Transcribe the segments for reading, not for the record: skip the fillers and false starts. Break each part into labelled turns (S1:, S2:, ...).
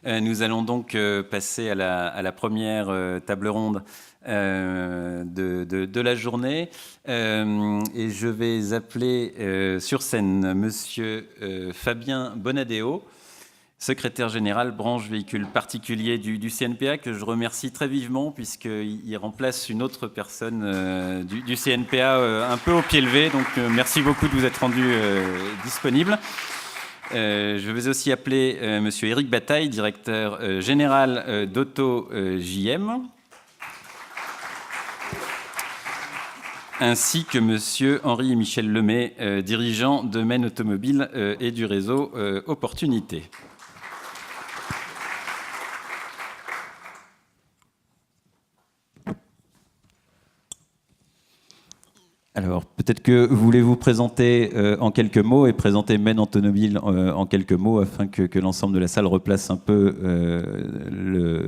S1: Nous allons donc passer à la première table ronde de la journée. Et je vais appeler sur scène Monsieur Fabien Bonadeo, secrétaire général branche véhicules particuliers du CNPA, que je remercie très vivement puisqu'il remplace une autre personne du CNPA un peu au pied levé. Donc merci beaucoup de vous être rendu disponible. Je vais aussi appeler Monsieur Éric Bataille, directeur général d'Auto JM, ainsi que Monsieur Henri et Michel Lemay, dirigeant de Maine Automobile et du réseau Opportunité. Alors, peut-être que voulez-vous présenter en quelques mots et présenter Maine Automobile en quelques mots afin que l'ensemble de la salle replace un peu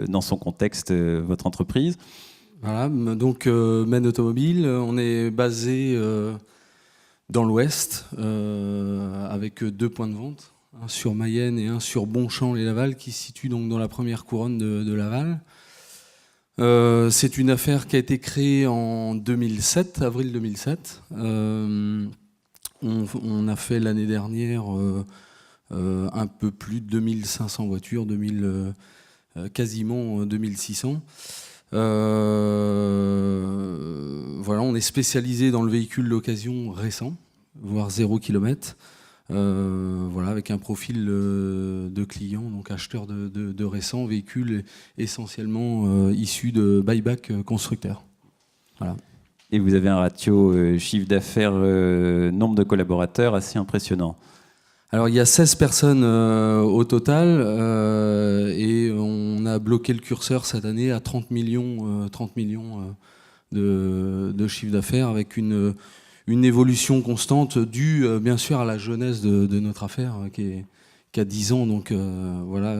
S1: dans son contexte votre entreprise.
S2: Voilà, donc Maine Automobile, on est basé dans l'Ouest avec 2 points de vente, un sur Mayenne et un sur Bonchamp-les-Laval qui se situe donc dans la première couronne de Laval. C'est une affaire qui a été créée en 2007, avril 2007. On a fait l'année dernière un peu plus de 2500 voitures, quasiment 2600. Voilà, on est spécialisé dans le véhicule d'occasion récent, voire 0 km. Voilà, avec un profil de clients, donc acheteurs de récents véhicules essentiellement issus de buyback constructeurs. Voilà.
S1: Et vous avez un ratio chiffre d'affaires, nombre de collaborateurs assez impressionnant.
S2: Alors il y a 16 personnes au total et on a bloqué le curseur cette année à 30 millions de chiffre d'affaires avec une évolution constante due bien sûr à la jeunesse de notre affaire qui a 10 ans, donc voilà,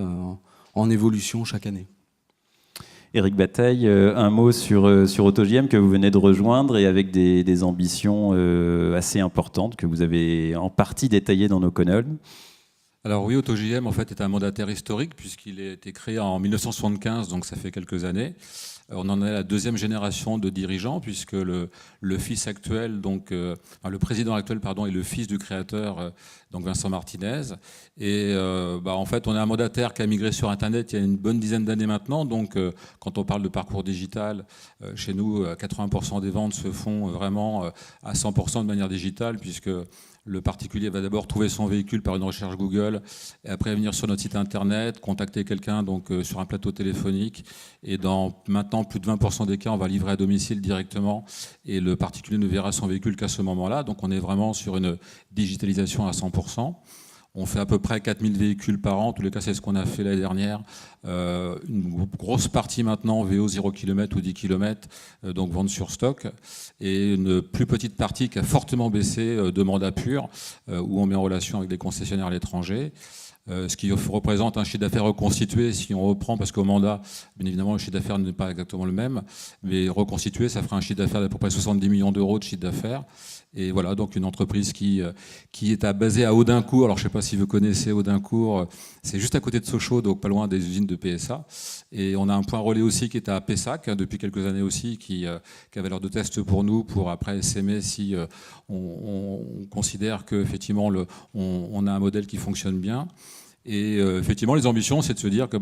S2: en évolution chaque année.
S1: Éric Bataille, un mot sur AutoJM que vous venez de rejoindre et avec des ambitions assez importantes que vous avez en partie détaillées dans nos colonnes.
S3: Alors oui, AutoJM en fait est un mandataire historique puisqu'il a été créé en 1975, donc ça fait quelques années. On en est à la 2e génération de dirigeants puisque le fils actuel, donc le président actuel pardon, est le fils du créateur, donc Vincent Martinez. Et en fait, on est un mandataire qui a migré sur Internet il y a une bonne dizaine d'années maintenant. Donc, quand on parle de parcours digital, chez nous, 80% des ventes se font vraiment à 100% de manière digitale puisque le particulier va d'abord trouver son véhicule par une recherche Google et après venir sur notre site internet, contacter quelqu'un donc sur un plateau téléphonique et dans maintenant plus de 20% des cas, on va livrer à domicile directement et le particulier ne verra son véhicule qu'à ce moment-là. Donc on est vraiment sur une digitalisation à 100%. On fait à peu près 4000 véhicules par an. En tous les cas, c'est ce qu'on a fait l'année dernière. Une grosse partie maintenant, VO 0 km ou 10 km, donc vente sur stock. Et une plus petite partie qui a fortement baissé de mandat pur, où on met en relation avec des concessionnaires à l'étranger. Ce qui représente un chiffre d'affaires reconstitué, si on reprend, parce qu'au mandat, bien évidemment, le chiffre d'affaires n'est pas exactement le même, mais reconstitué, ça fera un chiffre d'affaires d'à peu près 70 millions d'euros de chiffre d'affaires. Et voilà, donc une entreprise qui est basée à Audincourt. Alors, je ne sais pas si vous connaissez Audincourt, c'est juste à côté de Sochaux, donc pas loin des usines de PSA. Et on a un point relais aussi qui est à Pessac, depuis quelques années aussi, qui avait l'heure de test pour nous, pour après essaimer si on considère qu'effectivement, on a un modèle qui fonctionne bien. Et effectivement, les ambitions, c'est de se dire que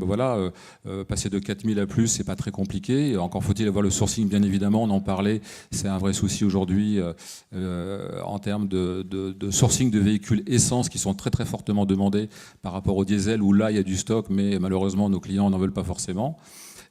S3: passer de 4000 à plus, c'est pas très compliqué. Encore faut-il avoir le sourcing, bien évidemment, on en parlait. C'est un vrai souci aujourd'hui en termes de sourcing de véhicules essence qui sont très très fortement demandés par rapport au diesel, où là, il y a du stock, mais malheureusement, nos clients n'en veulent pas forcément.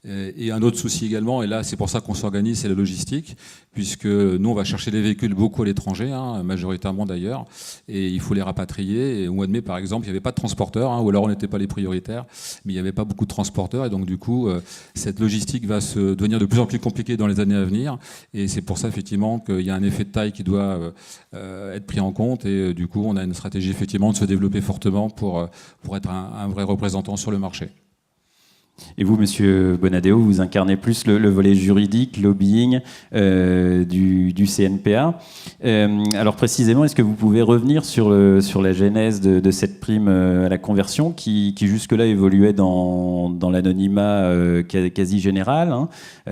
S3: Et un autre souci également, et là c'est pour ça qu'on s'organise, c'est la logistique, puisque nous on va chercher des véhicules beaucoup à l'étranger, majoritairement d'ailleurs, et il faut les rapatrier. Et au mois de mai par exemple, il n'y avait pas de transporteurs, ou alors on n'était pas les prioritaires, mais il n'y avait pas beaucoup de transporteurs, et donc du coup cette logistique va se devenir de plus en plus compliquée dans les années à venir, et c'est pour ça effectivement qu'il y a un effet de taille qui doit être pris en compte, et du coup on a une stratégie effectivement de se développer fortement pour être un vrai représentant sur le marché.
S1: Et vous, Monsieur Bonadeo, vous incarnez plus le volet juridique, lobbying du CNPA. Alors précisément, est-ce que vous pouvez revenir sur la genèse de cette prime à la conversion qui jusque-là évoluait dans l'anonymat quasi général, hein.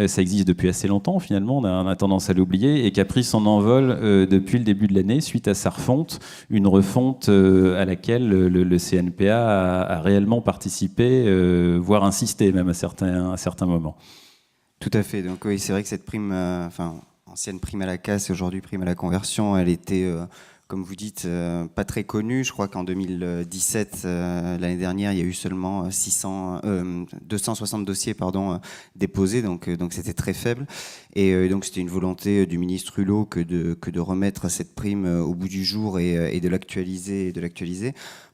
S1: Ça existe depuis assez longtemps finalement, on a tendance à l'oublier, et qui a pris son envol depuis le début de l'année suite à sa refonte, une refonte à laquelle le CNPA a réellement participé, voire insisté même à certains moments.
S4: Tout à fait. Donc oui, c'est vrai que cette prime, ancienne prime à la casse et aujourd'hui prime à la conversion, elle était, comme vous dites, pas très connue. Je crois qu'en 2017, l'année dernière, il y a eu seulement 260 dossiers déposés, donc c'était très faible. Et donc c'était une volonté du ministre Hulot que de remettre cette prime au bout du jour et de l'actualiser.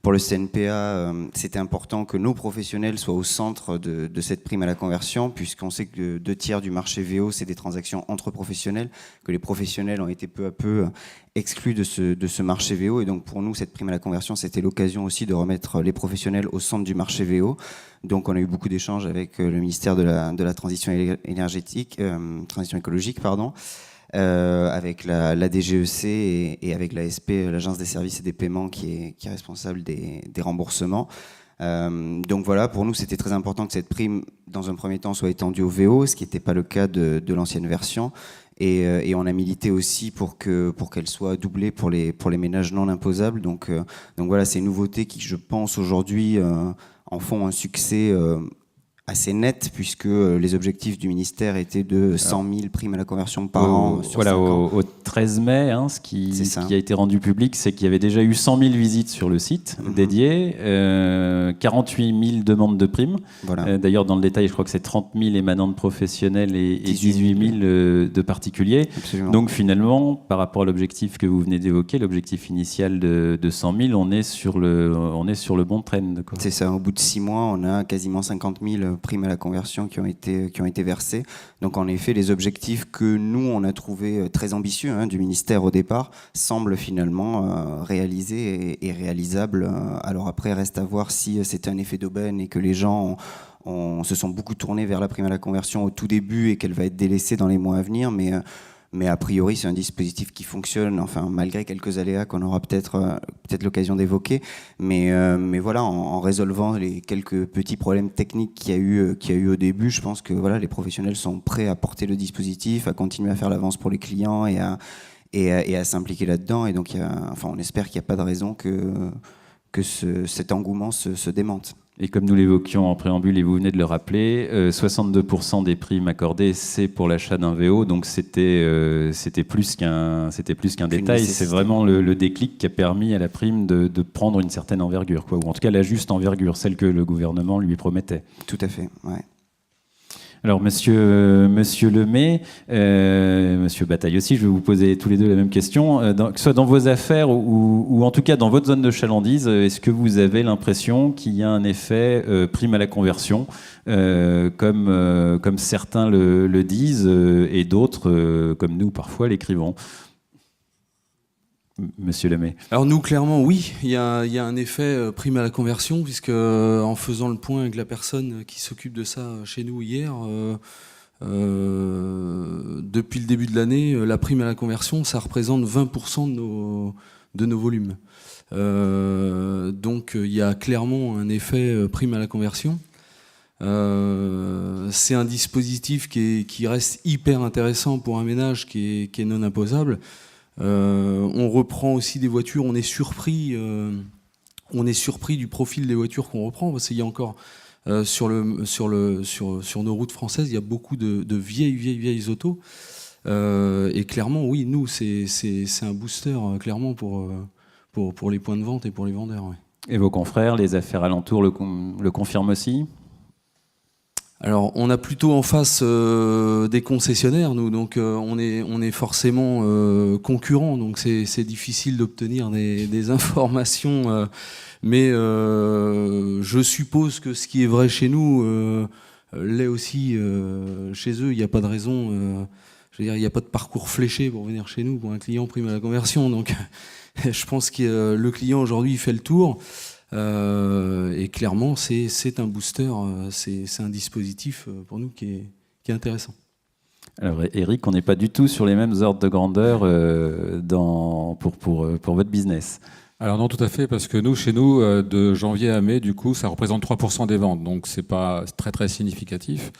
S4: Pour le CNPA, c'était important que nos professionnels soient au centre de cette prime à la conversion, puisqu'on sait que 2/3 du marché VO, c'est des transactions entre professionnels, que les professionnels ont été peu à peu exclus de ce marché VO. Et donc pour nous, cette prime à la conversion, c'était l'occasion aussi de remettre les professionnels au centre du marché VO. Donc on a eu beaucoup d'échanges avec le ministère de la transition énergétique, transition écologique, avec la DGEC et avec l'ASP, l'Agence des services et des paiements, qui est responsable des remboursements. Donc voilà, pour nous, c'était très important que cette prime, dans un premier temps, soit étendue au VO, ce qui n'était pas le cas de l'ancienne version. Et on a milité aussi pour qu'elle soit doublée pour les ménages non imposables. Donc voilà, ces nouveautés qui, je pense, aujourd'hui, en font un succès assez net, puisque les objectifs du ministère étaient de 100 000 primes à la conversion par an sur 5 ans.
S1: Au 13 mai, hein, ce qui a été rendu public, c'est qu'il y avait déjà eu 100 000 visites sur le site dédié, 48 000 demandes de primes. Voilà. D'ailleurs, dans le détail, je crois que c'est 30 000 émanants de professionnels et 18 000 de particuliers.
S4: Absolument.
S1: Donc finalement, par rapport à l'objectif que vous venez d'évoquer, l'objectif initial de 100 000, on est sur le bon trend.
S4: C'est ça, au bout de 6 mois, on a quasiment 50 000 primes à la conversion qui ont été versées. Donc en effet, les objectifs que nous, on a trouvés très ambitieux du ministère au départ, semblent finalement réalisés et réalisables. Alors après, reste à voir si c'était un effet d'aubaine et que les gens se sont beaucoup tournés vers la prime à la conversion au tout début et qu'elle va être délaissée dans les mois à venir. Mais a priori, c'est un dispositif qui fonctionne, enfin, malgré quelques aléas qu'on aura peut-être l'occasion d'évoquer. Mais voilà, en résolvant les quelques petits problèmes techniques qu'il y a eu au début, je pense que voilà, les professionnels sont prêts à porter le dispositif, à continuer à faire l'avance pour les clients et à s'impliquer là-dedans. Et donc, on espère qu'il n'y a pas de raison que cet engouement se démente.
S1: Et comme nous l'évoquions en préambule et vous venez de le rappeler, 62% des primes accordées, c'est pour l'achat d'un VO, donc c'était plus qu'un détail. C'est vraiment le déclic qui a permis à la prime de prendre une certaine envergure, ou en tout cas la juste envergure, celle que le gouvernement lui promettait.
S4: Tout à fait, ouais.
S1: Alors, monsieur Lemay, monsieur Bataille aussi, je vais vous poser tous les deux la même question. Que ce soit dans vos affaires ou en tout cas dans votre zone de chalandise, est-ce que vous avez l'impression qu'il y a un effet prime à la conversion, comme certains le disent, et d'autres, comme nous, parfois, l'écrivons? Monsieur Lemay.
S2: Alors nous, clairement, oui, il y a un effet prime à la conversion, puisque en faisant le point avec la personne qui s'occupe de ça chez nous hier, depuis le début de l'année, la prime à la conversion, ça représente 20% de nos volumes. Donc il y a clairement un effet prime à la conversion. C'est un dispositif qui reste hyper intéressant pour un ménage qui est non imposable. On reprend aussi des voitures, on est surpris du profil des voitures qu'on reprend, parce qu'il y a encore sur nos routes françaises, il y a beaucoup de vieilles autos, et clairement oui, nous c'est un booster clairement pour les points de vente et pour les vendeurs. Ouais.
S1: Et vos confrères, les affaires alentours le confirment aussi?
S2: Alors, on a plutôt en face des concessionnaires, nous, donc on est forcément concurrents, donc c'est difficile d'obtenir des informations, mais je suppose que ce qui est vrai chez nous l'est aussi chez eux. Il n'y a pas de raison, je veux dire, il n'y a pas de parcours fléché pour venir chez nous pour un client prime à la conversion, donc je pense que le client aujourd'hui il fait le tour. Et clairement, c'est un booster, c'est un dispositif pour nous qui est intéressant.
S1: Alors Eric, on n'est pas du tout sur les mêmes ordres de grandeur pour votre business.
S3: Alors non, tout à fait, parce que nous, chez nous, de janvier à mai, du coup, ça représente 3% des ventes, donc c'est pas très très significatif.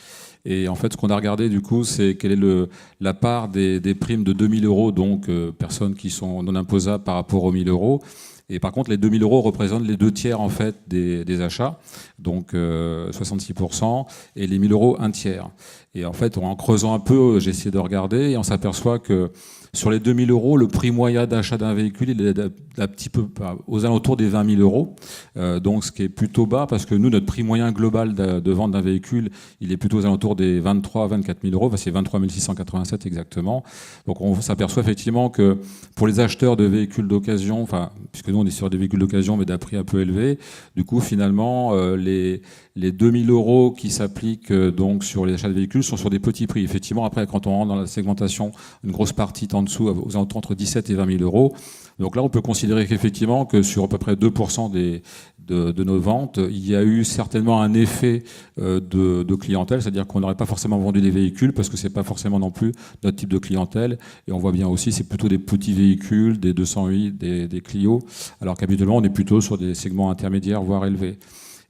S3: Et en fait, ce qu'on a regardé, du coup, c'est quelle est la part des primes de 2 000 euros, donc personnes qui sont non imposables par rapport aux 1 000 euros. Et par contre, les 2 000 euros représentent les 2/3 en fait des achats, donc 66%, et les 1 000 euros, 1/3. Et en fait, en creusant un peu, j'ai essayé de regarder, et on s'aperçoit que sur les 2 000 euros, le prix moyen d'achat d'un véhicule, il est un petit peu aux alentours des 20 000 euros. Donc, ce qui est plutôt bas, parce que nous, notre prix moyen global de vente d'un véhicule, il est plutôt aux alentours des 23 000 à 24 000 euros. Enfin, c'est 23 687 exactement. Donc, on s'aperçoit effectivement que pour les acheteurs de véhicules d'occasion, enfin, puisque nous, on est sur des véhicules d'occasion, mais d'un prix un peu élevé, du coup, finalement, les 2 000 euros qui s'appliquent donc sur les achats de véhicules sont sur des petits prix. Effectivement, après, quand on rentre dans la segmentation, une grosse partie en dessous, aux alentours entre 17 et 20 000 euros. Donc là, on peut considérer qu'effectivement, que sur à peu près 2% de nos ventes, il y a eu certainement un effet de clientèle, c'est-à-dire qu'on n'aurait pas forcément vendu des véhicules parce que c'est pas forcément non plus notre type de clientèle. Et on voit bien aussi, c'est plutôt des petits véhicules, des 208, des Clio, alors qu'habituellement, on est plutôt sur des segments intermédiaires, voire élevés.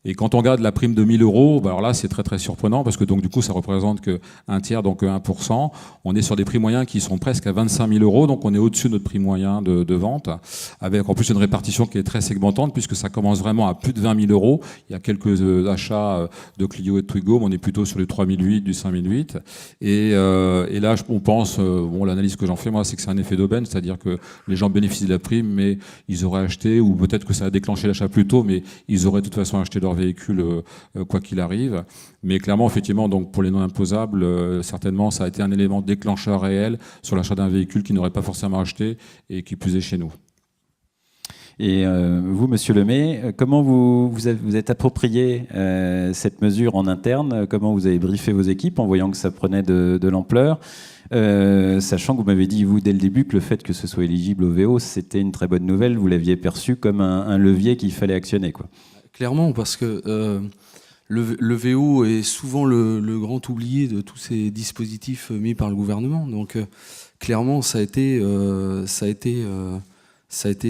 S3: Et quand on regarde la prime de 1 000 euros, alors là, c'est très très surprenant parce que donc du coup, ça représente que 1/3, donc 1%. On est sur des prix moyens qui sont presque à 25 000 euros, donc on est au-dessus de notre prix moyen de vente, avec en plus une répartition qui est très segmentante puisque ça commence vraiment à plus de 20 000 euros. Il y a quelques achats de Clio et de Twigo, mais on est plutôt sur les 3 008, du 5 008. Et là, on pense, l'analyse que j'en fais moi, c'est que c'est un effet d'aubaine, c'est-à-dire que les gens bénéficient de la prime, mais ils auraient acheté, ou peut-être que ça a déclenché l'achat plus tôt, mais ils auraient de toute façon acheté leur véhicule quoi qu'il arrive. Mais clairement, effectivement, donc pour les non imposables, certainement, ça a été un élément déclencheur réel sur l'achat d'un véhicule qu'ils n'auraient pas forcément acheté et qui plus est chez nous.
S1: Et vous, Monsieur Lemay, comment vous êtes approprié cette mesure en interne? Comment vous avez briefé vos équipes en voyant que ça prenait de l'ampleur, sachant que vous m'avez dit, vous, dès le début, que le fait que ce soit éligible au VO, c'était une très bonne nouvelle, vous l'aviez perçu comme un levier qu'il fallait actionner, quoi.
S2: Clairement, parce que le VO est souvent le grand oublié de tous ces dispositifs mis par le gouvernement. Donc clairement, ça a été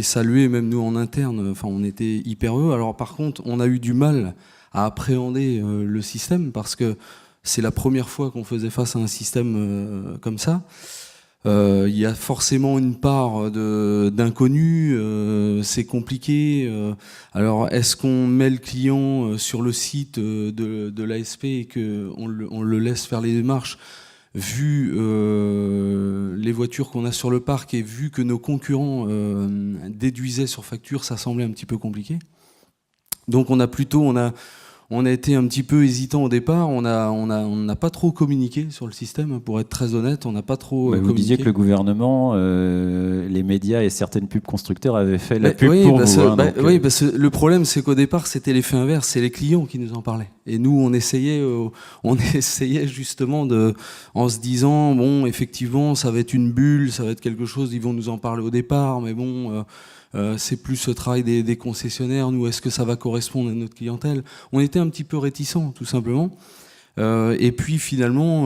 S2: salué, même nous en interne. Enfin, on était hyper heureux. Alors par contre, on a eu du mal à appréhender le système parce que c'est la première fois qu'on faisait face à un système comme ça. Il y a forcément une part d'inconnu, c'est compliqué. Alors, est-ce qu'on met le client sur le site de l'ASP et qu'on le laisse faire les démarches? Vu les voitures qu'on a sur le parc et vu que nos concurrents déduisaient sur facture, ça semblait un petit peu compliqué. Donc, on a été un petit peu hésitant au départ. On n'a pas trop communiqué sur le système, pour être très honnête. On n'a pas trop communiqué.
S1: Vous disiez que le gouvernement, les médias et certaines pubs constructeurs avaient fait la pub pour vous.
S2: Oui, parce que le problème, c'est qu'au départ, c'était l'effet inverse. C'est les clients qui nous en parlaient. Et nous, on essayait justement en se disant, bon, effectivement, ça va être une bulle, ça va être quelque chose, ils vont nous en parler au départ, mais bon... c'est plus ce travail des concessionnaires. Nous, est-ce que ça va correspondre à notre clientèle? On était un petit peu réticents, tout simplement. Et puis, finalement,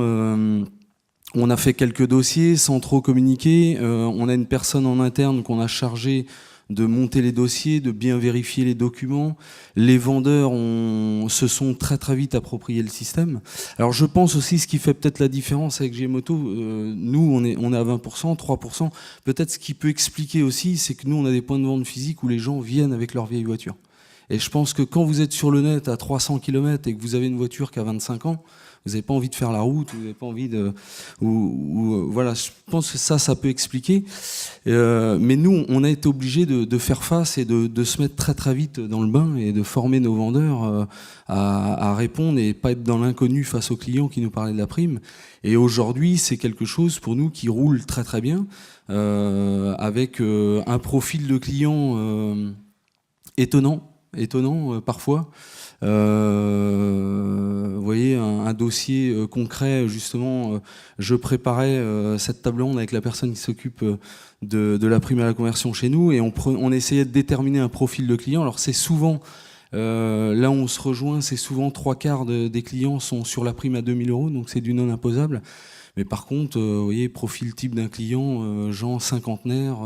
S2: on a fait quelques dossiers sans trop communiquer. On a une personne en interne qu'on a chargée de monter les dossiers, de bien vérifier les documents. Les vendeurs se sont très très vite approprié le système. Alors je pense aussi ce qui fait peut-être la différence avec G-Moto, nous on est à 20%, 3%. Peut-être ce qui peut expliquer aussi, c'est que nous on a des points de vente physiques où les gens viennent avec leur vieille voiture. Et je pense que quand vous êtes sur le net à 300 km et que vous avez une voiture qui a 25 ans, vous n'avez pas envie de faire la route, vous n'avez pas envie de... voilà, je pense que ça peut expliquer. Mais nous, on a été obligés de faire face et de se mettre très très vite dans le bain et de former nos vendeurs à répondre et pas être dans l'inconnu face aux clients qui nous parlaient de la prime. Et aujourd'hui, c'est quelque chose pour nous qui roule très très bien, avec un profil de client étonnant parfois. Vous voyez, un dossier concret, justement, je préparais cette table ronde avec la personne qui s'occupe de la prime à la conversion chez nous, et on essayait de déterminer un profil de client. Alors c'est souvent, là où on se rejoint, c'est souvent 3/4 des clients sont sur la prime à 2000 €, donc c'est du non imposable. Mais par contre, vous voyez, profil type d'un client, gens cinquantenaire,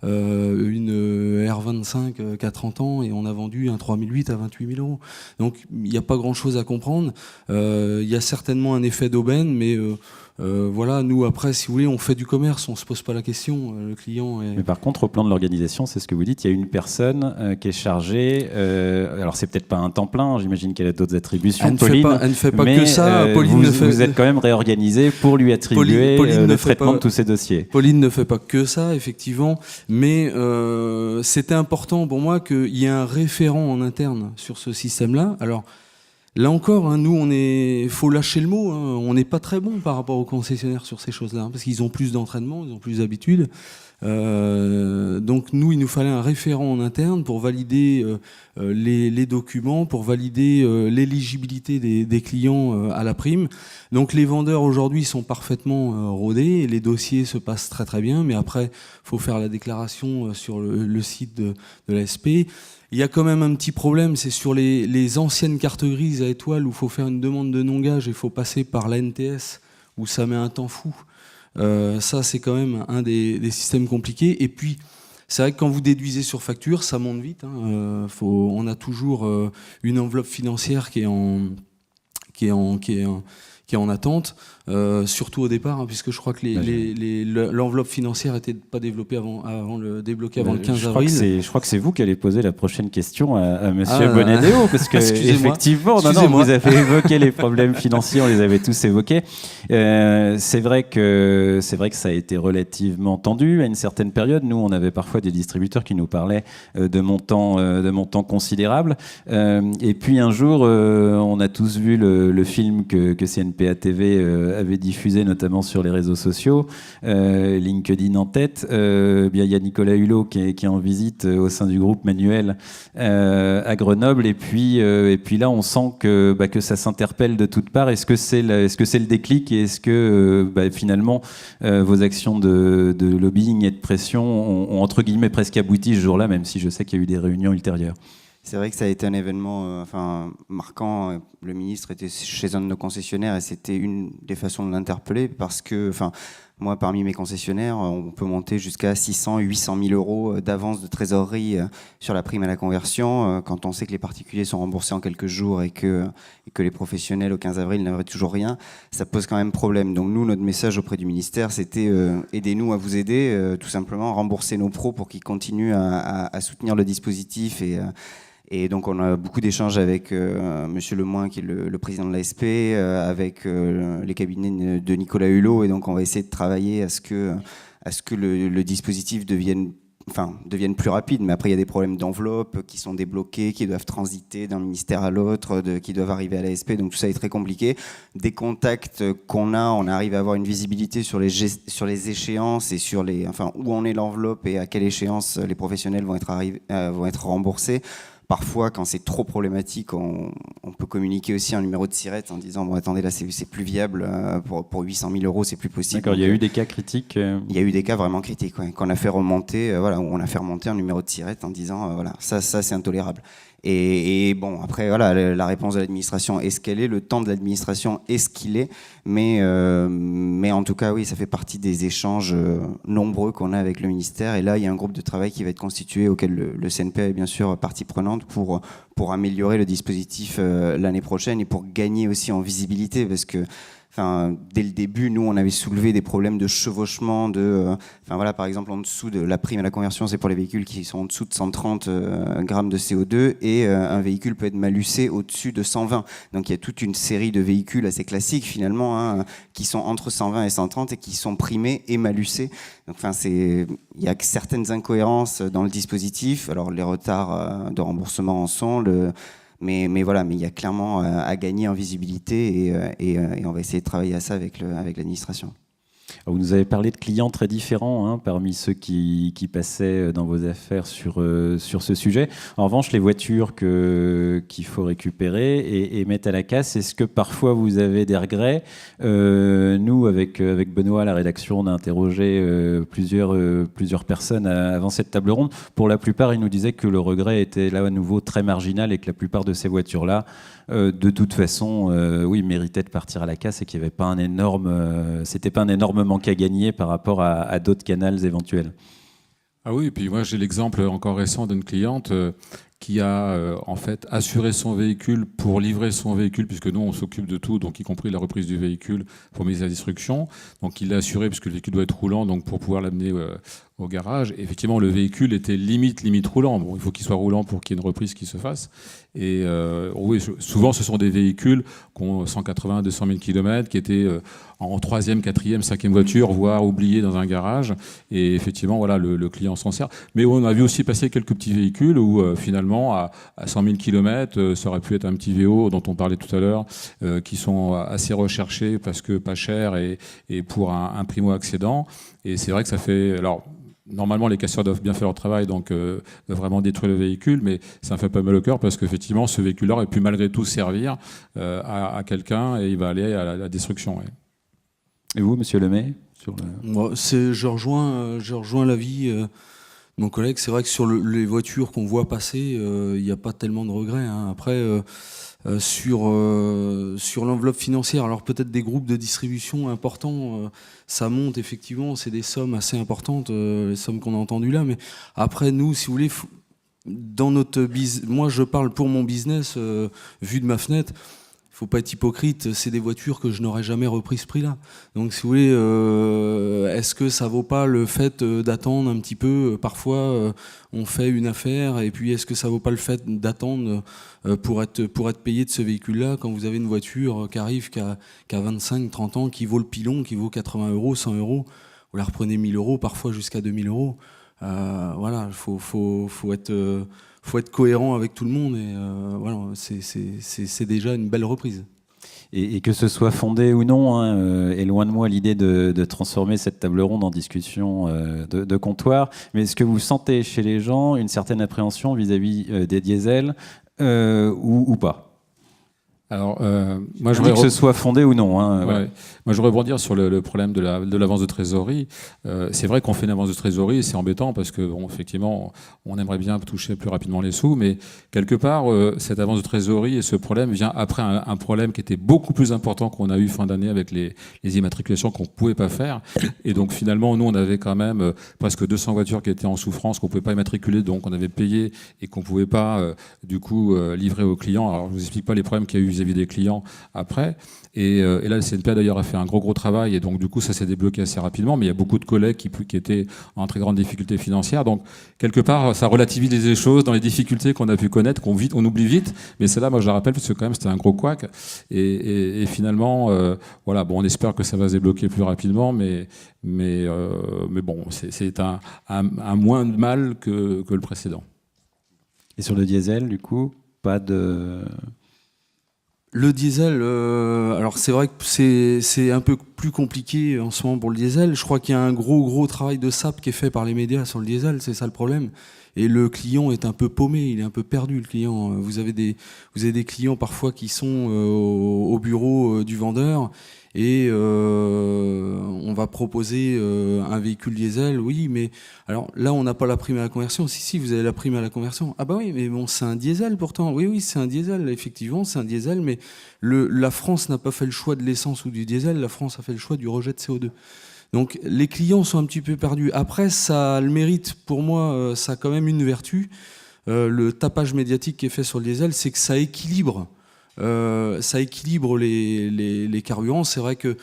S2: une R25 qui a 30 ans, et on a vendu un 3008 à 28 000 €. Donc il n'y a pas grand-chose à comprendre. Il y a certainement un effet d'aubaine, mais voilà, nous après, si vous voulez, on fait du commerce, on ne se pose pas la question. Le client est...
S1: Mais par contre, au plan de l'organisation, c'est ce que vous dites, il y a une personne qui est chargée, alors c'est peut-être pas un temps plein, j'imagine qu'elle a d'autres attributions, Pauline,
S2: elle ne fait pas
S1: mais
S2: que ça. Pauline
S1: vous êtes quand même réorganisé pour lui attribuer le traitement de tous ces dossiers.
S2: Pauline ne fait pas que ça, effectivement, mais c'était important pour moi qu'il y ait un référent en interne sur ce système-là. Alors, là encore, hein, nous, faut lâcher le mot, hein, on n'est pas très bon par rapport aux concessionnaires sur ces choses-là, hein, parce qu'ils ont plus d'entraînement, ils ont plus d'habitude. Donc nous, il nous fallait un référent en interne pour valider les documents, pour valider l'éligibilité des clients à la prime. Donc les vendeurs aujourd'hui sont parfaitement rodés, et les dossiers se passent très très bien, mais après, faut faire la déclaration sur le site de l'ASP. Il y a quand même un petit problème, c'est sur les anciennes cartes grises à étoiles où il faut faire une demande de non-gage et il faut passer par la NTS, où ça met un temps fou. Ça, c'est quand même un des systèmes compliqués. Et puis, c'est vrai que quand vous déduisez sur facture, ça monte vite. Hein. On a toujours une enveloppe financière qui est en attente, surtout au départ, hein, puisque je crois que l'enveloppe financière n'était pas développée avant le 15 avril.
S1: Je crois que c'est vous qui allez poser la prochaine question à Monsieur Bonadeo, parce que effectivement, vous avez évoqué les problèmes financiers, on les avait tous évoqués. C'est vrai que ça a été relativement tendu à une certaine période. Nous, on avait parfois des distributeurs qui nous parlaient de montants considérables. Et puis un jour, on a tous vu le film que CNPA TV avait diffusé, notamment sur les réseaux sociaux, LinkedIn en tête. Il y a Nicolas Hulot qui est en visite au sein du groupe Manuel à Grenoble, et puis là on sent que ça s'interpelle de toutes parts. Est-ce que c'est le déclic, et est-ce que finalement vos actions de lobbying et de pression ont entre guillemets presque abouti ce jour-là, même si je sais qu'il y a eu des réunions ultérieures?
S4: C'est vrai que ça a été un événement marquant. Le ministre était chez un de nos concessionnaires et c'était une des façons de l'interpeller, parce que moi, parmi mes concessionnaires, on peut monter jusqu'à 600 800 000 € d'avance de trésorerie sur la prime à la conversion. Quand on sait que les particuliers sont remboursés en quelques jours et que les professionnels au 15 avril n'avaient toujours rien, ça pose quand même problème. Donc nous, notre message auprès du ministère, c'était aidez-nous à vous aider, tout simplement, rembourser nos pros pour qu'ils continuent à soutenir le dispositif. Et donc on a beaucoup d'échanges avec Monsieur Lemoine, qui est le président de l'ASP, avec les cabinets de Nicolas Hulot, et donc on va essayer de travailler à ce que le dispositif devienne plus rapide. Mais après il y a des problèmes d'enveloppe qui sont débloqués, qui doivent transiter d'un ministère à l'autre, qui doivent arriver à l'ASP, donc tout ça est très compliqué. Des contacts qu'on a, on arrive à avoir une visibilité sur les échéances et sur où en est l'enveloppe et à quelle échéance les professionnels vont être remboursés. Parfois, quand c'est trop problématique, on peut communiquer aussi un numéro de SIRET en disant bon, attendez, là c'est plus viable, pour 800 000 €, c'est plus possible.
S1: D'accord, il y a eu des cas critiques.
S4: Il y a eu des cas vraiment critiques, ouais, qu'on a fait remonter, où on a fait remonter un numéro de SIRET en disant ça c'est intolérable. Et bon, après, la réponse de l'administration est ce qu'elle est, le temps de l'administration est ce qu'il est, mais en tout cas, oui, ça fait partie des échanges nombreux qu'on a avec le ministère. Et là, il y a un groupe de travail qui va être constitué, auquel le CNPA est bien sûr partie prenante, pour améliorer le dispositif l'année prochaine, et pour gagner aussi en visibilité, parce que dès le début, nous, on avait soulevé des problèmes de chevauchement, par exemple, en dessous de la prime à la conversion, c'est pour les véhicules qui sont en dessous de 130 grammes de CO2, et un véhicule peut être malucé au-dessus de 120. Donc il y a toute une série de véhicules assez classiques, finalement, hein, qui sont entre 120 et 130 et qui sont primés et malucés. Donc il y a certaines incohérences dans le dispositif. Alors les retards de remboursement en sont, mais il y a clairement à gagner en visibilité, et on va essayer de travailler à ça avec l'administration.
S1: Alors, vous nous avez parlé de clients très différents hein, parmi ceux qui passaient dans vos affaires sur ce sujet. En revanche, les voitures qu'il faut récupérer et mettre à la casse, est-ce que parfois vous avez des regrets? Nous, avec Benoît à la rédaction, on a interrogé plusieurs personnes avant cette table ronde. Pour la plupart, ils nous disaient que le regret était là à nouveau très marginal et que la plupart de ces voitures-là, de toute façon, oui, méritaient de partir à la casse et qu'il n'y avait pas c'était pas un énorme manque à gagner par rapport à d'autres canals éventuels.
S3: Ah oui, et puis moi j'ai l'exemple encore récent d'une cliente qui a en fait assuré son véhicule pour livrer son véhicule, puisque nous on s'occupe de tout, donc y compris la reprise du véhicule pour mise à destruction. Donc il l'a assuré puisque le véhicule doit être roulant, donc pour pouvoir l'amener au garage. Et effectivement, le véhicule était limite roulant. Bon, il faut qu'il soit roulant pour qu'il y ait une reprise qui se fasse. Et oui, souvent ce sont des véhicules qui ont 180, 200 000 km, qui étaient en 3e, 4e, 5e voiture, voire oubliés dans un garage. Et effectivement, voilà, le client s'en sert. Mais on a vu aussi passer quelques petits véhicules où finalement, à 100 000 km, ça aurait pu être un petit VO dont on parlait tout à l'heure, qui sont assez recherchés parce que pas cher et pour un primo-accédant. Et c'est vrai que ça fait... Alors, normalement, les casseurs doivent bien faire leur travail, donc vraiment détruire le véhicule, mais ça me fait pas mal au cœur parce qu'effectivement, ce véhicule-là aurait pu malgré tout servir à quelqu'un et il va aller à la destruction. Ouais.
S1: Et vous, monsieur Lemay
S2: Moi, je rejoins l'avis de mon collègue. C'est vrai que sur les voitures qu'on voit passer, il n'y a pas tellement de regrets. Hein. Après, sur l'enveloppe financière, alors peut-être des groupes de distribution importants, ça monte effectivement, c'est des sommes assez importantes, les sommes qu'on a entendues là. Mais après, nous, si vous voulez, dans notre business, moi je parle pour mon business, vu de ma fenêtre. Il ne faut pas être hypocrite, c'est des voitures que je n'aurais jamais repris ce prix-là. Donc, si vous voulez, est-ce que ça ne vaut pas le fait d'attendre un petit peu? Parfois, on fait une affaire, et puis est-ce que ça ne vaut pas le fait d'attendre pour être payé de ce véhicule-là quand vous avez une voiture qui arrive qu'à 25, 30 ans, qui vaut le pilon, qui vaut 80 €, 100 €, vous la reprenez 1 000 €, parfois jusqu'à 2 000 €. Voilà, faut être cohérent avec tout le monde et voilà, c'est déjà une belle reprise.
S1: Et que ce soit fondé ou non, hein, est loin de moi l'idée de transformer cette table ronde en discussion de comptoir. Mais est-ce que vous sentez chez les gens une certaine appréhension vis-à-vis des diesels ou pas?
S3: Alors,
S1: que ce soit fondé ou non. Hein,
S3: ouais.
S1: voilà.
S3: Moi, je voudrais rebondir sur le problème de l'avance de trésorerie. C'est vrai qu'on fait une avance de trésorerie, et c'est embêtant parce que, bon, effectivement, on aimerait bien toucher plus rapidement les sous, mais quelque part, cette avance de trésorerie et ce problème vient après un problème qui était beaucoup plus important qu'on a eu fin d'année avec les immatriculations qu'on ne pouvait pas faire. Et donc, finalement, nous, on avait quand même presque 200 voitures qui étaient en souffrance, qu'on ne pouvait pas immatriculer, donc on avait payé et qu'on ne pouvait pas, du coup, livrer aux clients. Alors, je ne vous explique pas les problèmes qu'il y a eu vis-à-vis des clients après. Et là, le CNPA d'ailleurs a fait un gros travail et donc du coup ça s'est débloqué assez rapidement. Mais il y a beaucoup de collègues qui étaient en très grande difficulté financière. Donc quelque part, ça relativise les choses dans les difficultés qu'on a pu connaître, qu'on oublie vite. Mais celle-là, moi je la rappelle parce que quand même c'était un gros couac. Et finalement, voilà, bon, on espère que ça va se débloquer plus rapidement, mais bon, c'est un moins de mal que le précédent.
S1: Et sur le diesel, du coup, pas de...
S2: Le diesel, alors c'est vrai que c'est un peu plus compliqué en ce moment pour le diesel. Je crois qu'il y a un gros travail de sape qui est fait par les médias sur le diesel, c'est ça le problème. Et le client est un peu paumé, il est un peu perdu le client. Vous avez des clients parfois qui sont au bureau du vendeur et on va proposer un véhicule diesel, oui, mais alors là on n'a pas la prime à la conversion. Si, vous avez la prime à la conversion. Ah bah oui, mais bon, c'est un diesel pourtant. Oui, c'est un diesel, effectivement, c'est un diesel, mais la France n'a pas fait le choix de l'essence ou du diesel, la France a fait le choix du rejet de CO2. Donc les clients sont un petit peu perdus. Après, ça a le mérite, pour moi, ça a quand même une vertu. Le tapage médiatique qui est fait sur le diesel, c'est que ça équilibre les carburants. C'est vrai que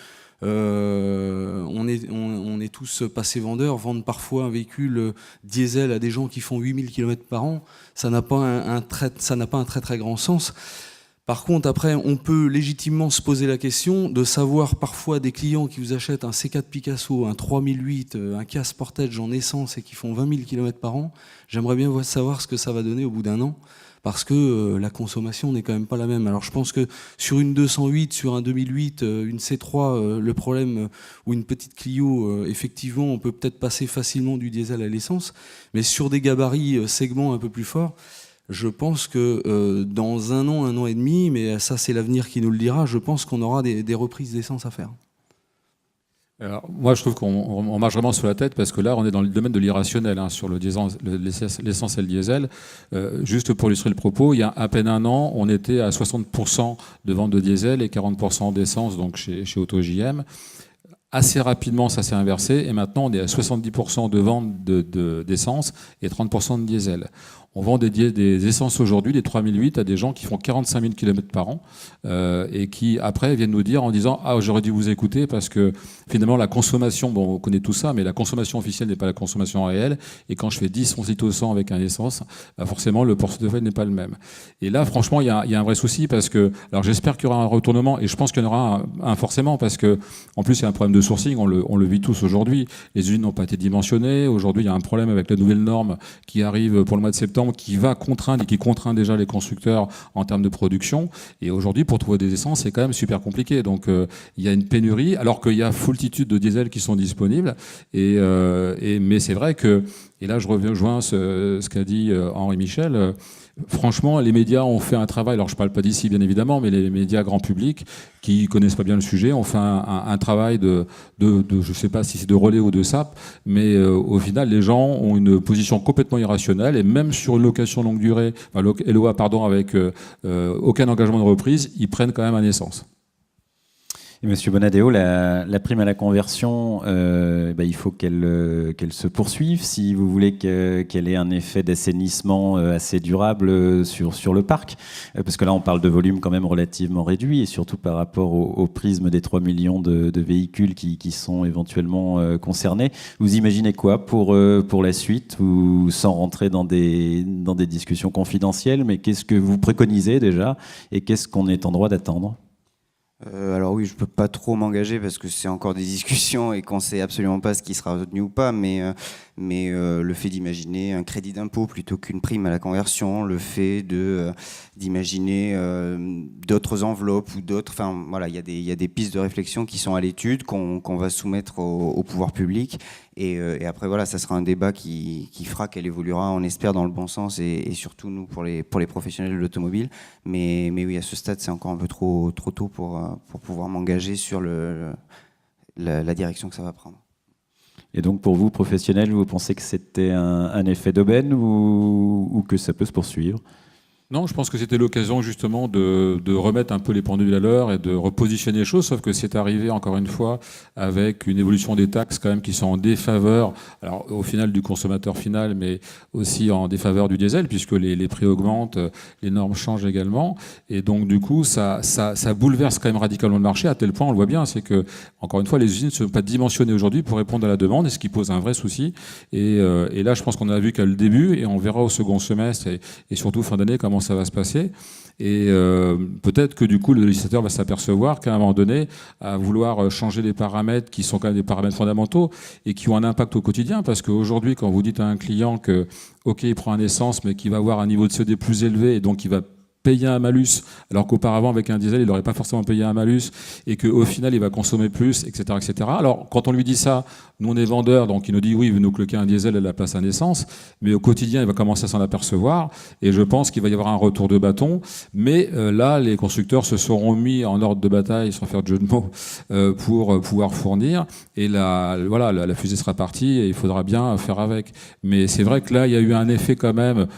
S2: on est tous passés vendeurs, vendre parfois un véhicule diesel à des gens qui font 8000 km par an, ça n'a pas un très grand sens. Par contre, après, on peut légitimement se poser la question de savoir parfois des clients qui vous achètent un C4 Picasso, un 3008, un Kia Sportage en essence et qui font 20 000 km par an. J'aimerais bien savoir ce que ça va donner au bout d'un an. parce que la consommation n'est quand même pas la même. Alors je pense que sur une 208, sur un 2008, une C3, le problème, ou une petite Clio, effectivement, on peut peut-être passer facilement du diesel à l'essence, mais sur des gabarits segments un peu plus forts, je pense que dans un an et demi, mais ça c'est l'avenir qui nous le dira, je pense qu'on aura des reprises d'essence à faire.
S3: Alors, moi, je trouve qu'on marche vraiment sur la tête parce que là, on est dans le domaine de l'irrationnel sur l'essence et le diesel. Juste pour illustrer le propos, il y a à peine un an, on était à 60% de vente de diesel et 40% d'essence, donc chez AutoJM. Assez rapidement, ça s'est inversé et maintenant, on est à 70% de vente d'essence et 30% de diesel. On vend des essences aujourd'hui, des 3008, à des gens qui font 45 000 km par an et qui, après, viennent nous dire en disant « Ah, j'aurais dû vous écouter parce que finalement, la consommation, bon, on connaît tout ça, mais la consommation officielle n'est pas la consommation réelle. Et quand je fais 10 litres au 100 avec un essence, bah forcément, le portefeuille n'est pas le même. » Et là, franchement, il y a un vrai souci parce que, alors j'espère qu'il y aura un retournement et je pense qu'il y en aura un forcément parce que, en plus, il y a un problème de sourcing, on le vit tous aujourd'hui. Les usines n'ont pas été dimensionnées. Aujourd'hui, il y a un problème avec la nouvelle norme qui arrive pour le mois de septembre, qui va contraindre et qui contraint déjà les constructeurs en termes de production. Et aujourd'hui, pour trouver des essences, c'est quand même super compliqué. Donc, il y a une pénurie, alors qu'il y a foultitude de diesel qui sont disponibles. Mais c'est vrai que, et là je rejoins ce qu'a dit Henri Michel, franchement, les médias ont fait un travail, alors je ne parle pas d'ici bien évidemment, mais les médias grand public qui ne connaissent pas bien le sujet ont fait un travail de je ne sais pas si c'est de relais ou de sape, mais au final, les gens ont une position complètement irrationnelle et même sur une location longue durée, LOA pardon, avec aucun engagement de reprise, ils prennent quand même un essence.
S1: Et Monsieur Bonadeo, la prime à la conversion, il faut qu'elle se poursuive si vous voulez qu'elle ait un effet d'assainissement assez durable sur le parc. Parce que là, on parle de volume quand même relativement réduit, et surtout par rapport au prisme des 3 millions de véhicules qui sont éventuellement concernés. Vous imaginez quoi pour la suite, ou sans rentrer dans des discussions confidentielles, mais qu'est-ce que vous préconisez déjà, et qu'est-ce qu'on est en droit d'attendre ?
S4: Alors oui, je peux pas trop m'engager parce que c'est encore des discussions et qu'on sait absolument pas ce qui sera retenu ou pas, mais le fait d'imaginer un crédit d'impôt plutôt qu'une prime à la conversion, le fait d'imaginer d'autres enveloppes ou d'autres, enfin voilà, il y a des pistes de réflexion qui sont à l'étude, qu'on va soumettre au pouvoir public, et après voilà, ça sera un débat qui fera qu'elle évoluera, on espère, dans le bon sens, et surtout nous pour les professionnels de l'automobile, mais oui, à ce stade c'est encore un peu trop tôt pour pouvoir m'engager sur la direction que ça va prendre.
S1: Et donc pour vous, professionnels, vous pensez que c'était un effet d'aubaine, ou que ça peut se poursuivre ?
S3: Non, je pense que c'était l'occasion justement de remettre un peu les pendules à l'heure et de repositionner les choses, sauf que c'est arrivé encore une fois avec une évolution des taxes quand même qui sont en défaveur, alors au final du consommateur final, mais aussi en défaveur du diesel, puisque les prix augmentent, les normes changent également, et donc du coup ça bouleverse quand même radicalement le marché, à tel point, on le voit bien, c'est que encore une fois les usines ne sont pas dimensionnées aujourd'hui pour répondre à la demande, et ce qui pose un vrai souci, et là je pense qu'on a vu qu'à le début, et on verra au second semestre et surtout fin d'année comment ça va se passer. Et peut-être que du coup le législateur va s'apercevoir qu'à un moment donné, à vouloir changer des paramètres qui sont quand même des paramètres fondamentaux et qui ont un impact au quotidien, parce qu'aujourd'hui quand vous dites à un client que ok, il prend un essence mais qu'il va avoir un niveau de COD plus élevé et donc il va payer un malus, alors qu'auparavant avec un diesel il n'aurait pas forcément payé un malus, et qu'au final il va consommer plus, etc., etc. Alors quand on lui dit ça, nous on est vendeurs, donc il nous dit oui, il veut nous cloquer un diesel à la place d'un essence, mais au quotidien il va commencer à s'en apercevoir, et je pense qu'il va y avoir un retour de bâton, mais là les constructeurs se seront mis en ordre de bataille, sans faire de jeu de mots, pour pouvoir fournir, et la fusée sera partie et il faudra bien faire avec. Mais c'est vrai que là il y a eu un effet quand même,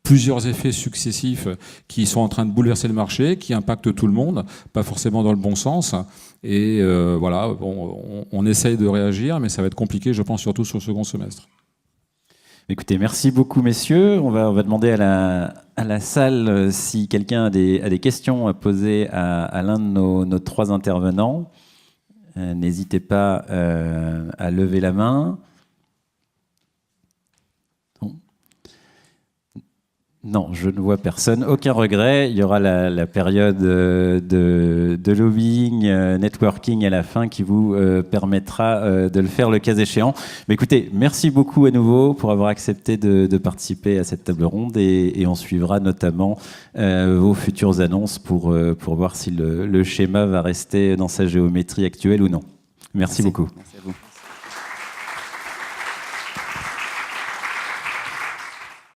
S3: plusieurs effets successifs qui sont en train de bouleverser le marché, qui impactent tout le monde, pas forcément dans le bon sens. Et voilà, on essaye de réagir, mais ça va être compliqué, je pense, surtout sur le second semestre.
S1: Écoutez, merci beaucoup, messieurs. On va demander à la salle si quelqu'un a des questions à poser à l'un de nos trois intervenants. N'hésitez pas à lever la main. Non, je ne vois personne. Aucun regret. Il y aura la période de lobbying, networking à la fin qui vous permettra de le faire le cas échéant. Mais écoutez, merci beaucoup à nouveau pour avoir accepté de participer à cette table ronde et on suivra notamment vos futures annonces pour voir si le schéma va rester dans sa géométrie actuelle ou non. Merci beaucoup.
S4: Merci à vous.